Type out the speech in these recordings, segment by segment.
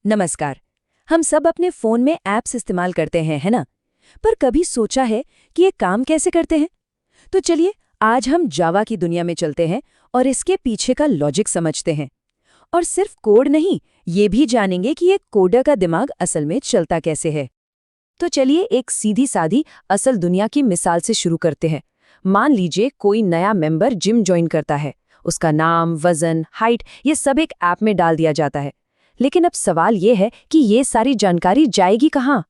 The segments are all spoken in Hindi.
नमस्कार। हम सब अपने फोन में ऐप्स इस्तेमाल करते हैं, है ना? पर कभी सोचा है कि ये काम कैसे करते हैं? तो चलिए आज हम जावा की दुनिया में चलते हैं और इसके पीछे का लॉजिक समझते हैं। और सिर्फ कोड नहीं, ये भी जानेंगे कि ये कोडर का दिमाग असल में चलता कैसे है। तो चलिए एक सीधी सादी असल दुनिया की मिसाल से शुरू करते हैं। मान लीजिए कोई नया मेंबर जिम ज्वाइन करता है। उसका नाम, वजन, हाइट ये सब एक ऐप में डाल दिया जाता है। लेकिन अब सवाल ये है कि ये सारी जानकारी जाएगी कहाँ?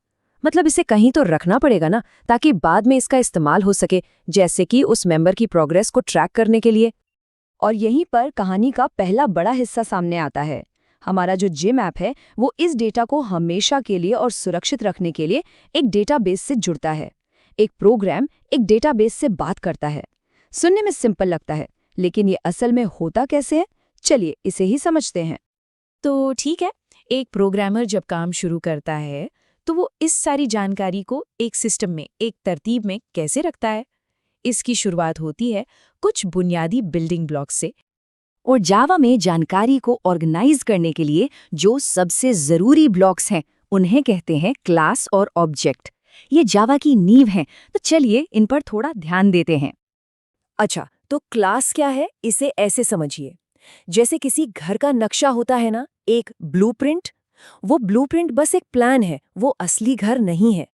मतलब इसे कहीं तो रखना पड़ेगा ना, ताकि बाद में इसका इस्तेमाल हो सके, जैसे कि उस मेंबर की प्रोग्रेस को ट्रैक करने के लिए। और यहीं पर कहानी का पहला बड़ा हिस्सा सामने आता है। हमारा जो जिम ऐप है वो इस डेटा को हमेशा के लिए और सुरक्षित रखने के लिए एक डेटाबेस से जुड़ता है। एक प्रोग्राम एक डेटाबेस से बात करता है। सुनने में सिंपल लगता है, लेकिन ये असल में होता कैसे है, चलिए इसे ही समझते हैं। तो ठीक है, एक प्रोग्रामर जब काम शुरू करता है तो वो इस सारी जानकारी को एक सिस्टम में, एक तरतीब में कैसे रखता है? इसकी शुरुआत होती है कुछ बुनियादी बिल्डिंग ब्लॉक्स से। और जावा में जानकारी को ऑर्गेनाइज करने के लिए जो सबसे जरूरी ब्लॉक्स हैं उन्हें कहते हैं क्लास और ऑब्जेक्ट। ये जावा की नींव है, तो चलिए इन पर थोड़ा ध्यान देते हैं। अच्छा, तो क्लास क्या है, इसे ऐसे समझिए। जैसे किसी घर का नक्शा होता है ना, एक ब्लूप्रिंट। वो ब्लूप्रिंट बस एक प्लान है, वो असली घर नहीं है।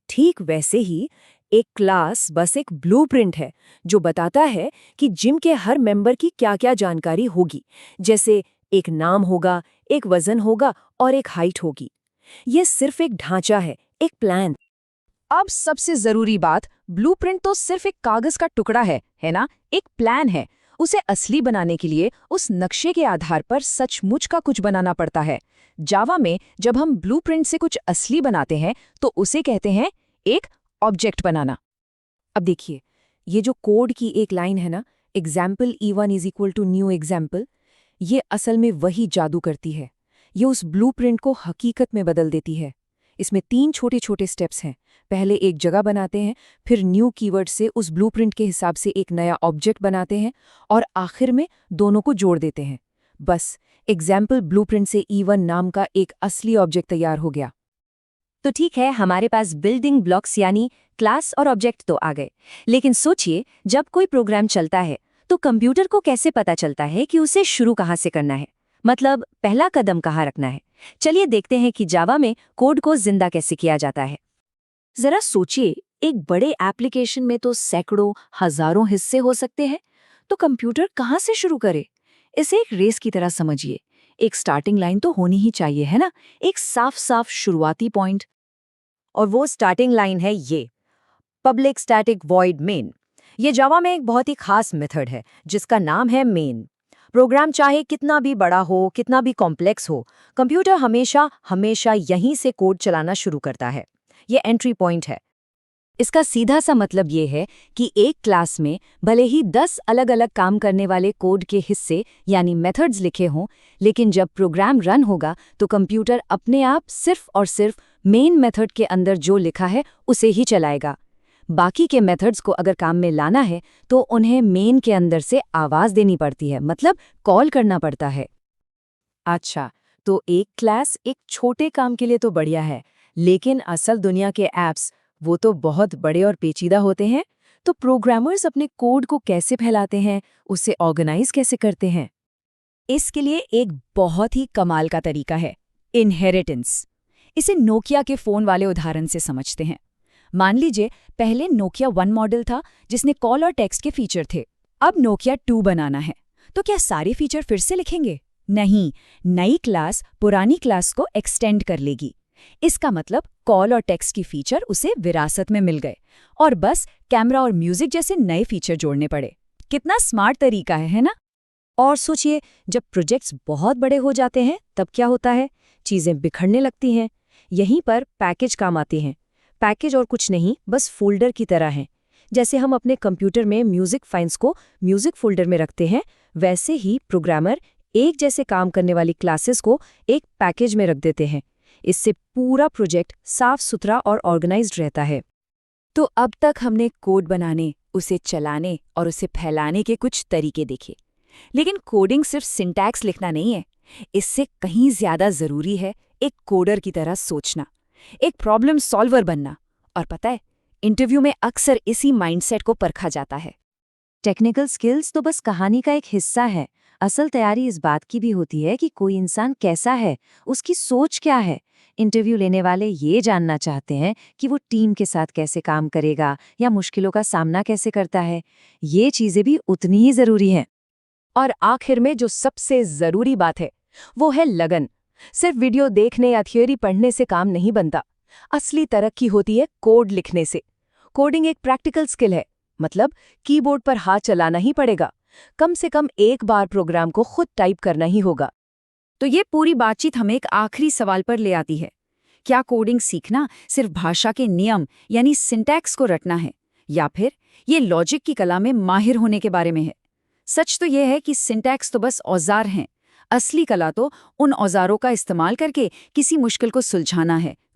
ठीक वैसे ही एक क्लास बस एक ब्लूप्रिंट है जो बताता है कि जिम के हर मेंबर की क्या-क्या जानकारी होगी। जैसे एक नाम होगा, एक वजन होगा और एक हाइट होगी। ये सिर्फ एक ढांचा है, एक प्लान। अब सबसे जरूरी बात, ब्लूप्रिंट तो सिर्फ एक कागज का टुकड़ा है ना? एक प्लान है। उसे असली बनाने के लिए उस नक्शे के आधार पर सचमुच का कुछ बनाना पड़ता है। जावा में जब हम ब्लूप्रिंट से कुछ असली बनाते हैं तो उसे कहते हैं एक ऑब्जेक्ट बनाना। अब देखिए, ये जो कोड की एक लाइन है ना, example E1 is equal to new example, ये असल में वही जादू करती है। ये उस ब्लूप्रिंट को हकीकत में बदल देती है। इसमें 3 छोटे-छोटे स्टेप्स हैं। पहले एक जगह बनाते हैं, फिर न्यू कीवर्ड से उस ब्लूप्रिंट के हिसाब से एक नया ऑब्जेक्ट बनाते हैं और आखिर में दोनों को जोड़ देते हैं। बस एग्जाम्पल ब्लूप्रिंट से E1 नाम का एक असली ऑब्जेक्ट तैयार हो गया। तो ठीक है, हमारे पास बिल्डिंग ब्लॉक्स यानी क्लास और ऑब्जेक्ट तो आ गए। लेकिन सोचिए, जब कोई प्रोग्राम चलता है तो कंप्यूटर को कैसे पता चलता है कि उसे शुरू कहाँ से करना है? मतलब पहला कदम कहाँ रखना है? चलिए देखते हैं कि जावा में कोड को जिंदा कैसे किया जाता है। जरा सोचिए, एक बड़े एप्लीकेशन में तो सैकड़ों, हजारों हिस्से हो सकते हैं, तो कंप्यूटर कहाँ से शुरू करे? इसे एक रेस की तरह समझिए। एक स्टार्टिंग लाइन तो होनी ही चाहिए, है ना? एक साफ साफ शुरुआती पॉइंट। और वो स्टार्टिंग लाइन है ये, पब्लिक स्टैटिक वॉइड मेन। ये जावा में एक बहुत ही खास मेथड है जिसका नाम है मेन। प्रोग्राम चाहे कितना भी बड़ा हो, कितना भी कॉम्प्लेक्स हो, कंप्यूटर हमेशा हमेशा यहीं से कोड चलाना शुरू करता है। ये एंट्री पॉइंट है। इसका सीधा सा मतलब ये है कि एक क्लास में भले ही 10 अलग-अलग काम करने वाले कोड के हिस्से यानी मेथड्स लिखे हों, लेकिन जब प्रोग्राम रन होगा तो कंप्यूटर अपने आप सिर्फ और सिर्फ मेन मेथड के अंदर जो लिखा है उसे ही चलाएगा। बाकी के मेथड्स को अगर काम में लाना है तो उन्हें मेन के अंदर से आवाज देनी पड़ती है, मतलब कॉल करना पड़ता है। अच्छा, तो एक क्लास एक छोटे काम के लिए तो बढ़िया है, लेकिन असल दुनिया के ऐप्स वो तो बहुत बड़े और पेचीदा होते हैं। तो प्रोग्रामर्स अपने कोड को कैसे फैलाते हैं, उसे ऑर्गेनाइज कैसे करते हैं? इसके लिए एक बहुत ही कमाल का तरीका है, इनहेरिटेंस। इसे नोकिया के फोन वाले उदाहरण से समझते हैं। मान लीजिए पहले नोकिया 1 मॉडल था जिसने कॉल और टेक्स्ट के फीचर थे। अब नोकिया 2 बनाना है, तो क्या सारे फीचर फिर से लिखेंगे? नहीं, नई क्लास पुरानी क्लास को एक्सटेंड कर लेगी। इसका मतलब कॉल और टेक्स्ट की फीचर उसे विरासत में मिल गए और बस कैमरा और म्यूजिक जैसे नए फीचर जोड़ने पड़े। कितना स्मार्ट तरीका है ना? और सोचिए, जब प्रोजेक्ट्स बहुत बड़े हो जाते हैं तब क्या होता है? चीजें बिखरने लगती हैं। यहीं पर पैकेज काम आते हैं। पैकेज और कुछ नहीं, बस फोल्डर की तरह हैं। जैसे हम अपने कंप्यूटर में म्यूजिक फाइल्स को म्यूजिक फोल्डर में रखते हैं, वैसे ही प्रोग्रामर एक जैसे काम करने वाली क्लासेस को एक पैकेज में रख देते हैं। इससे पूरा प्रोजेक्ट साफ सुथरा और ऑर्गेनाइज्ड रहता है। तो अब तक हमने कोड बनाने, उसे चलाने और उसे फैलाने के कुछ तरीके देखे। लेकिन कोडिंग सिर्फ सिंटैक्स लिखना नहीं है, इससे कहीं ज्यादा जरूरी है एक कोडर की तरह सोचना, एक प्रॉब्लम सॉल्वर बनना। और पता है, इंटरव्यू में अक्सर इसी माइंडसेट को परखा जाता है। टेक्निकल स्किल्स तो बस कहानी का एक हिस्सा है। असल तैयारी इस बात की भी होती है कि कोई इंसान कैसा है, उसकी सोच क्या है। इंटरव्यू लेने वाले ये जानना चाहते हैं कि वो टीम के साथ कैसे काम करेगा या मुश्किलों का सामना कैसे करता है। ये चीजें भी उतनी ही जरूरी हैं। और आखिर में जो सबसे जरूरी बात है, वो है लगन। सिर्फ वीडियो देखने या थ्योरी पढ़ने से काम नहीं बनता। असली तरक्की होती है कोड लिखने से। कोडिंग एक प्रैक्टिकल स्किल है, मतलब कीबोर्ड पर हाथ चलाना ही पड़ेगा। कम से कम एक बार प्रोग्राम को खुद टाइप करना ही होगा। तो ये पूरी बातचीत हमें एक आखिरी सवाल पर ले आती है। क्या कोडिंग सीखना सिर्फ भाषा के नियम यानी सिंटैक्स को रटना है, या फिर ये लॉजिक की कला में माहिर होने के बारे में है? सच तो यह है कि सिंटैक्स तो बस औजार हैं। असली कला तो उन औजारों का इस्तेमाल करके किसी मुश्किल को सुलझाना है,